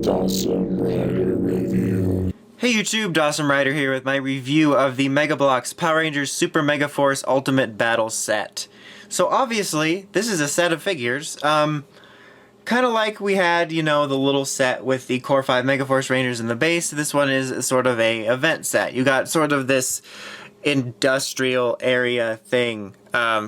Dawson Rider Review. Hey YouTube, Dawson Rider here with my review of the Megabloks Power Rangers Super Megaforce Ultimate Battle Set. So obviously, this is a set of figures, kind of like we had, you know, the little set with the Core 5 Megaforce Rangers in the base. This one is sort of a event set. You got sort of this industrial area thing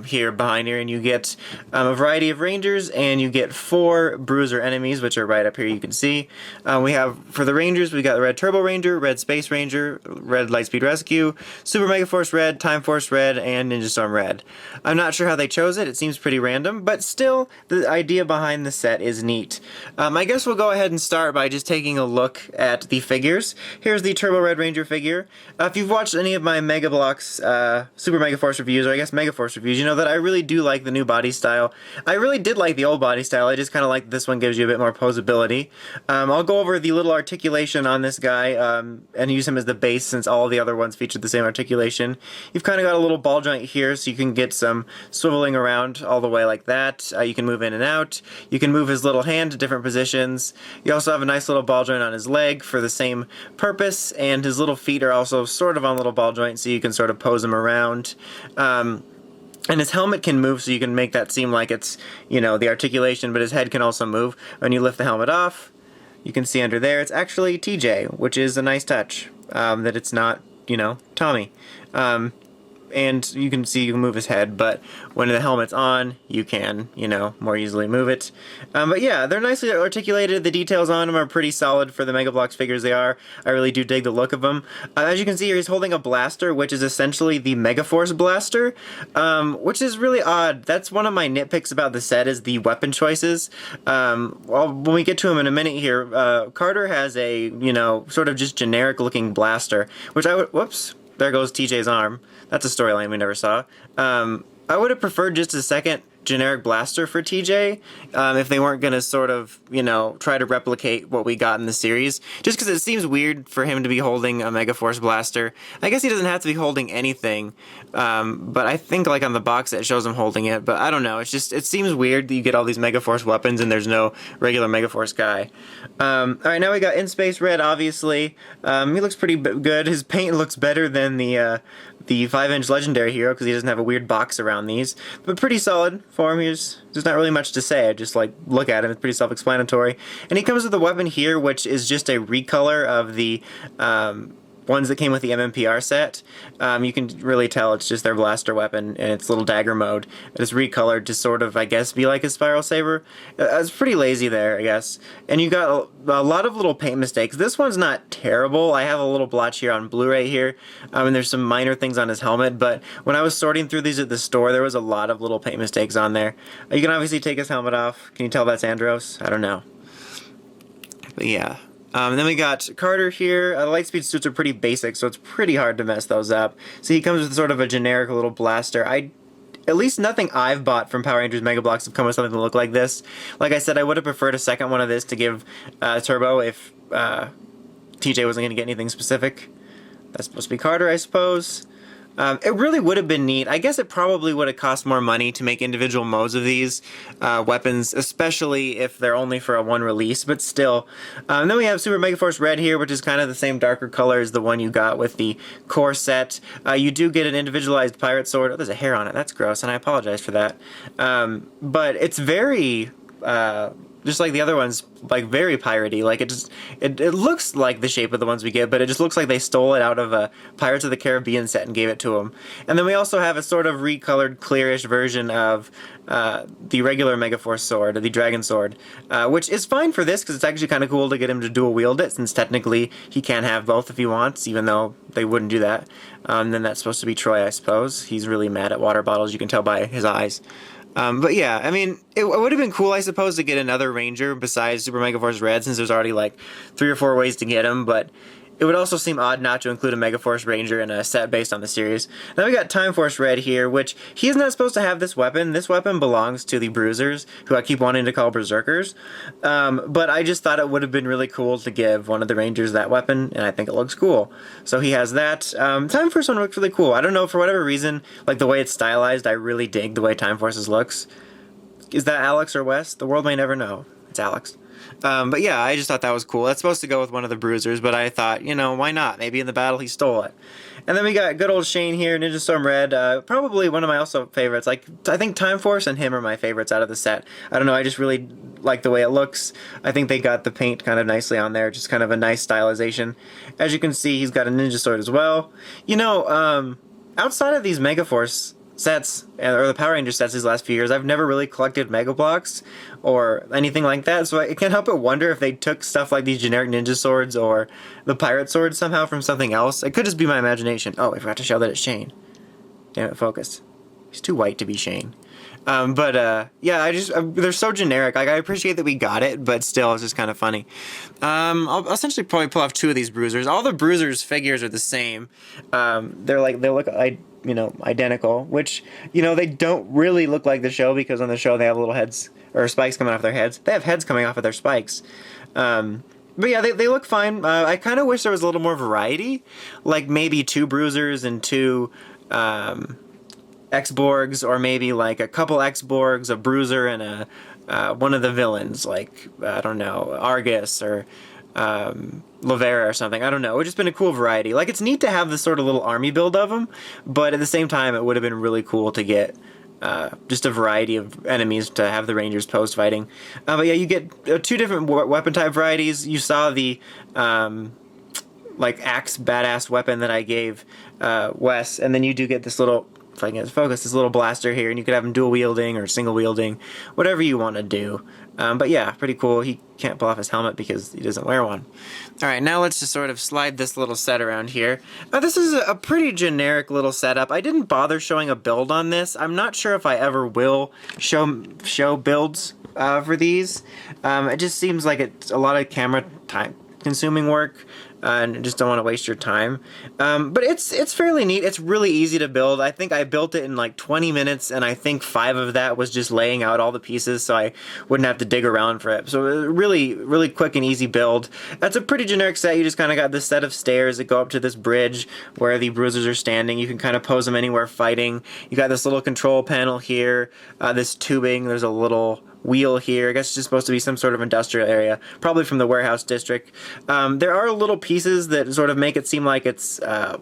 here behind here, and you get a variety of Rangers, and you get 4 Bruiser enemies, which are right up here, you can see. We have, for the Rangers, we got the Red Turbo Ranger, Red Space Ranger, Red Lightspeed Rescue, Super Megaforce Red, Time Force Red, and Ninja Storm Red. I'm not sure how they chose it seems pretty random, but still, the idea behind the set is neat. I guess we'll go ahead and start by just taking a look at the figures. Here's the Turbo Red Ranger figure. If you've watched any of my Megabloks Super Megaforce reviews, or I guess Megaforce reviews, you know that I really do like the new body style. I really did like the old body style, I just kind of like this one gives you a bit more posability. I'll go over the little articulation on this guy and use him as the base since all the other ones featured the same articulation. You've kind of got a little ball joint here so you can get some swiveling around all the way like that. You can move in and out. You can move his little hand to different positions. You also have a nice little ball joint on his leg for the same purpose, and his little feet are also sort of on little ball joints so you can sort of pose him around. And his helmet can move, so you can make that seem like it's, you know, the articulation, but his head can also move. When you lift the helmet off, you can see under there, it's actually TJ, which is a nice touch, that it's not, you know, Tommy. And you can see you can move his head, but when the helmet's on, you can, you know, more easily move it. But yeah, they're nicely articulated. The details on them are pretty solid for the Megabloks figures they are. I really do dig the look of them. As you can see here, he's holding a blaster, which is essentially the Megaforce blaster, which is really odd. That's one of my nitpicks about the set is the weapon choices. Well, when we get to him in a minute here, Carter has a, you know, sort of just generic looking blaster, which I would, whoops, there goes TJ's arm. That's a storyline we never saw. I would have preferred just a second generic blaster for TJ if they weren't going to sort of, you know, try to replicate what we got in the series. Just because it seems weird for him to be holding a Megaforce blaster. I guess he doesn't have to be holding anything, but I think like on the box it shows him holding it, but I don't know. It's just, it seems weird that you get all these Megaforce weapons and there's no regular Megaforce guy. Alright, now we got In Space Red, obviously. He looks pretty good. His paint looks better than the 5-inch Legendary Hero because he doesn't have a weird box around these, but pretty solid for him. There's not really much to say. I just like look at him. It's pretty self-explanatory. And he comes with a weapon here, which is just a recolor of the ones that came with the MMPR set. You can really tell it's just their blaster weapon in its little dagger mode. It's recolored to sort of, I guess, be like a Spiral Saber. It's pretty lazy there, I guess. And you got a lot of little paint mistakes. This one's not terrible. I have a little blotch here on Blu-ray here, and there's some minor things on his helmet, but when I was sorting through these at the store, there was a lot of little paint mistakes on there. You can obviously take his helmet off. Can you tell that's Andros? I don't know. But yeah. And then we got Carter here. The Lightspeed suits are pretty basic, so it's pretty hard to mess those up. So he comes with sort of a generic little blaster. At least nothing I've bought from Power Rangers Megabloks have come with something that look like this. Like I said, I would have preferred a second one of this to give Turbo if TJ wasn't going to get anything specific. That's supposed to be Carter, I suppose. It really would have been neat. I guess it probably would have cost more money to make individual modes of these weapons, especially if they're only for a one release, but still. And then we have Super Megaforce Red here, which is kind of the same darker color as the one you got with the core set. You do get an individualized pirate sword. Oh, there's a hair on it. That's gross, and I apologize for that. But it's very... just like the other ones, like very piratey. Like it looks like the shape of the ones we get, but it just looks like they stole it out of a Pirates of the Caribbean set and gave it to them. And then we also have a sort of recolored, clearish version of the regular Megaforce sword, the Dragon Sword, which is fine for this because it's actually kind of cool to get him to dual wield it, since technically he can have both if he wants, even though they wouldn't do that. Then that's supposed to be Troy, I suppose. He's really mad at water bottles, you can tell by his eyes. But yeah, I mean, it would have been cool, I suppose, to get another Ranger besides Super Megaforce Red, since there's already like 3 or 4 ways to get him, but it would also seem odd not to include a Megaforce Ranger in a set based on the series. Now we got Time Force Red here, which he is not supposed to have this weapon. This weapon belongs to the Bruisers, who I keep wanting to call Berserkers. But I just thought it would have been really cool to give one of the Rangers that weapon, and I think it looks cool. So he has that. Time Force one looks really cool. I don't know, for whatever reason, like the way it's stylized, I really dig the way Time Force's looks. Is that Alex or Wes? The world may never know. It's Alex. But yeah, I just thought that was cool. That's supposed to go with one of the Bruisers, but I thought, you know, why not? Maybe in the battle he stole it. And then we got good old Shane here, Ninja Storm Red. Probably one of my also favorites. Like, I think Time Force and him are my favorites out of the set. I don't know, I just really like the way it looks. I think they got the paint kind of nicely on there, just kind of a nice stylization. As you can see, he's got a ninja sword as well. You know, outside of these Megaforce sets, or the Power Ranger sets these last few years, I've never really collected Megabloks or anything like that, so I can't help but wonder if they took stuff like these generic ninja swords or the pirate sword somehow from something else. It could just be my imagination. Oh, I forgot to show that it's Shane. Damn it, focus. He's too white to be Shane. Yeah, they're so generic. Like, I appreciate that we got it, but still, it's just kind of funny. I'll essentially probably pull off two of these Bruisers. All the Bruisers figures are the same. They look identical, which, you know, they don't really look like the show, because on the show they have little heads, or spikes coming off their heads. They have heads coming off of their spikes. But yeah, they look fine. I kind of wish there was a little more variety, like maybe 2 Bruisers and 2 X-Borgs, or maybe like a couple X-Borgs, a Bruiser, and one of the villains, like, I don't know, Argus or Lavera or something. I don't know. It would just been a cool variety. Like, it's neat to have this sort of little army build of them, but at the same time, it would have been really cool to get just a variety of enemies to have the Rangers post fighting. But yeah, you get 2 different weapon type varieties. You saw the like axe badass weapon that I gave Wes, and then you do get this little, if I can get focus, this little blaster here, and you could have him dual wielding or single wielding, whatever you want to do. But yeah, pretty cool. He can't pull off his helmet because he doesn't wear one. Alright, now let's just sort of slide this little set around here. This is a pretty generic little setup. I didn't bother showing a build on this. I'm not sure if I ever will show builds for these. It just seems like it's a lot of camera time consuming work, and just don't want to waste your time. But it's fairly neat. It's really easy to build. I think I built it in like 20 minutes, and I think 5 of that was just laying out all the pieces so I wouldn't have to dig around for it. So really, really quick and easy build. That's a pretty generic set. You just kind of got this set of stairs that go up to this bridge where the Bruisers are standing. You can kind of pose them anywhere fighting. You got this little control panel here, this tubing. There's a little wheel here. I guess it's just supposed to be some sort of industrial area, probably from the warehouse district. There are little pieces that sort of make it seem like it's,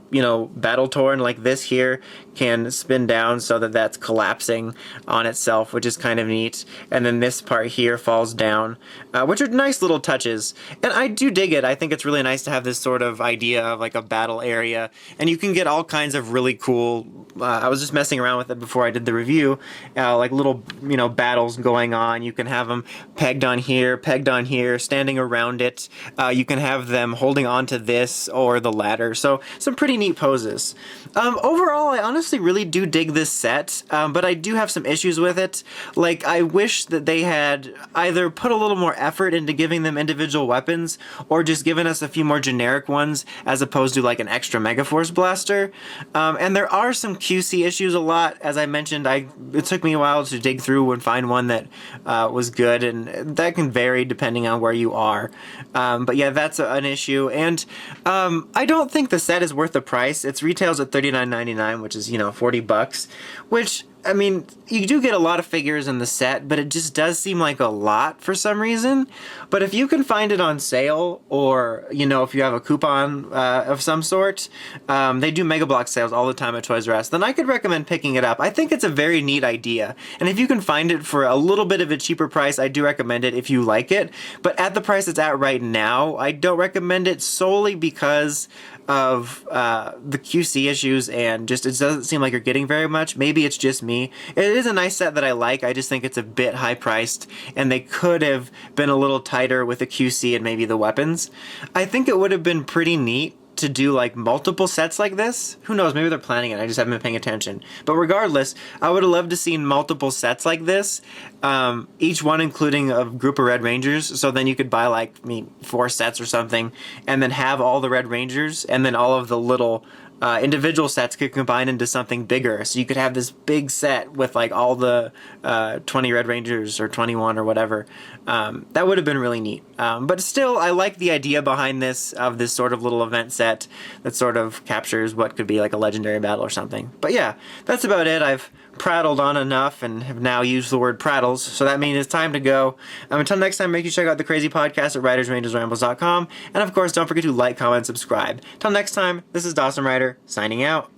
you know, battle torn. Like this here can spin down so that that's collapsing on itself, which is kind of neat. And then this part here falls down, which are nice little touches. And I do dig it. I think it's really nice to have this sort of idea of like a battle area, and you can get all kinds of really cool, I was just messing around with it before I did the review, like little, you know, battles going on. You can have them pegged on here, standing around it. You can have them holding onto this or the ladder. So some pretty neat poses. Overall, I honestly really do dig this set, but I do have some issues with it. Like, I wish that they had either put a little more effort into giving them individual weapons, or just given us a few more generic ones as opposed to like an extra Megaforce blaster. And there are some QC issues a lot. As I mentioned, it took me a while to dig through and find one that was good, and that can vary depending on where you are. But yeah, that's an issue, and I don't think the set is worth the price. It retails at $39.99, which is, you know, $40, which, I mean, you do get a lot of figures in the set, but it just does seem like a lot for some reason. But if you can find it on sale, or, you know, if you have a coupon of some sort, they do Megabloks sales all the time at Toys R Us, then I could recommend picking it up. I think it's a very neat idea, and if you can find it for a little bit of a cheaper price, I do recommend it if you like it. But at the price it's at right now, I don't recommend it, solely because of the QC issues, and just it doesn't seem like you're getting very much. Maybe it's just me. It is a nice set that I like. I just think it's a bit high priced, and they could have been a little tighter with the QC and maybe the weapons. I think it would have been pretty neat to do like multiple sets like this. Who knows, maybe they're planning it, I just haven't been paying attention. But regardless, I would have loved to see multiple sets like this, each one including a group of Red Rangers, so then you could buy like 4 sets or something, and then have all the Red Rangers, and then all of the little individual sets could combine into something bigger. So you could have this big set with like all the 20 Red Rangers or 21 or whatever. That would have been really neat. But still, I like the idea behind this, of this sort of little event set that sort of captures what could be like a legendary battle or something. But yeah, that's about it. I've prattled on enough and have now used the word prattles, so that means it's time to go. Until next time, make sure you check out the crazy podcast at writersrangersrambles.com, and of course, don't forget to like, comment, subscribe. Till next time, this is Dawson Ryder, signing out.